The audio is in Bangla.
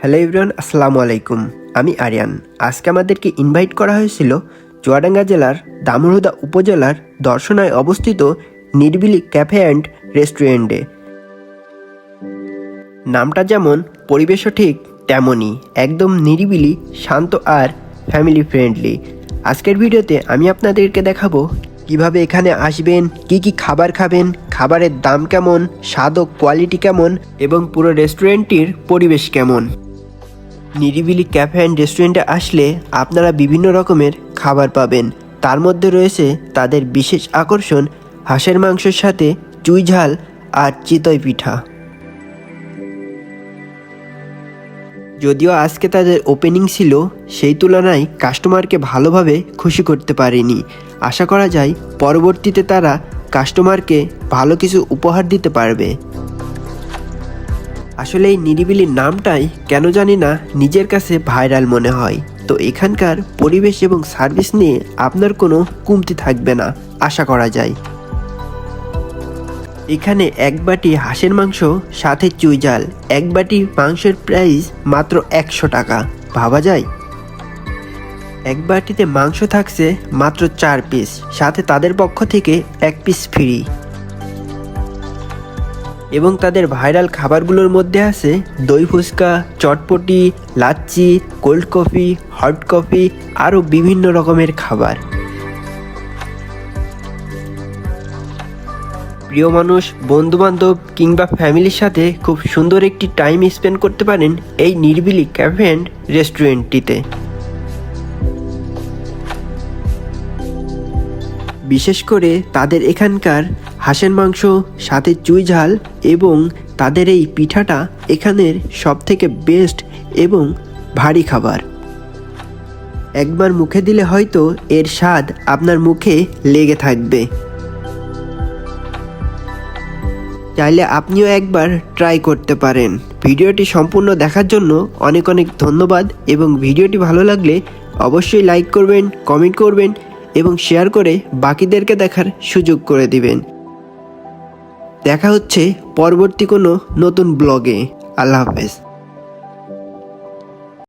হ্যালো এভরিওয়ান, আসসালামু আলাইকুম। আমি আরিয়ান। আজকে আমাদেরকে ইনভাইট করা হয়েছিল চুয়াডাঙ্গা জেলার দামুড়হুদা উপজেলার দর্শনায় অবস্থিত নিরিবিলি ক্যাফে অ্যান্ড রেস্টুরেন্টে। নামটা যেমন, পরিবেশও ঠিক তেমনই, একদম নিরিবিলি, শান্ত আর ফ্যামিলি ফ্রেন্ডলি। আজকের ভিডিওতে আমি আপনাদেরকে দেখাবো কিভাবে এখানে আসবেন, কি খাবার খাবেন, খাবারের দাম কেমন, স্বাদ ও কোয়ালিটি কেমন এবং পুরো রেস্টুরেন্টটির পরিবেশ কেমন। নিরিবিলি ক্যাফে অ্যান্ড রেস্টুরেন্টে আসলে আপনারা বিভিন্ন রকমের খাবার পাবেন। তার মধ্যে রয়েছে তাদের বিশেষ আকর্ষণ হাঁসের মাংসের সাথে চুই ঝাল আর চিতই পিঠা। যদিও আজকে তাদের ওপেনিং ছিল, সেই তুলনায় কাস্টমারকে ভালোভাবে খুশি করতে পারেনি। আশা করা যায় পরবর্তীতে তারা কাস্টমারকে ভালো কিছু উপহার দিতে পারবে। আসলে এই নিরিবিলির নামটাই কেন জানি না নিজের কাছে ভাইরাল মনে হয়। তো এখানকার পরিবেশ এবং সার্ভিস নিয়ে আপনার কোনো কমতি থাকবে না আশা করা যায়। এখানে এক বাটি হাঁসের মাংস সাথে চুই ঝাল, এক বাটি মাংসের প্রাইস মাত্র 100 টাকা। ভাবা যায়, এক বাটিতে মাংস থাকছে মাত্র 4 পিস, সাথে তাদের পক্ষ থেকে 1 পিস ফ্রি। এবং তাদের ভাইরাল খাবারগুলোর মধ্যে আছে দই fuchka, chotpoti, lassi, cold coffee, hot coffee, আরও বিভিন্ন রকমের খাবার। প্রিয় মানুষ, বন্ধুবান্ধব কিংবা ফ্যামিলির সাথে খুব সুন্দর একটি টাইম স্পেন্ড করতে পারেন এই নিরিবিলি ক্যাফে অ্যান্ড রেস্টুরেন্টটিতে। বিশেষ করে তাদের এখানকার হাঁসের মাংস সাথে চুই ঝাল এবং তাদের এই পিঠাটা এখানের সবথেকে বেস্ট এবং ভারী খাবার। একবার মুখে দিলে হয়তো এর স্বাদ আপনার মুখে লেগে থাকবে। চাইলে আপনিও একবার ট্রাই করতে পারেন। ভিডিওটি সম্পূর্ণ দেখার জন্য অনেক অনেক ধন্যবাদ এবং ভিডিওটি ভালো লাগলে অবশ্যই লাইক করবেন, কমেন্ট করবেন এবং শেয়ার করে বাকিদেরকে দেখার সুযোগ করে দিবেন। দেখা হচ্ছে পরবর্তী কোনো নতুন ব্লগে। আল্লাহ হাফেজ।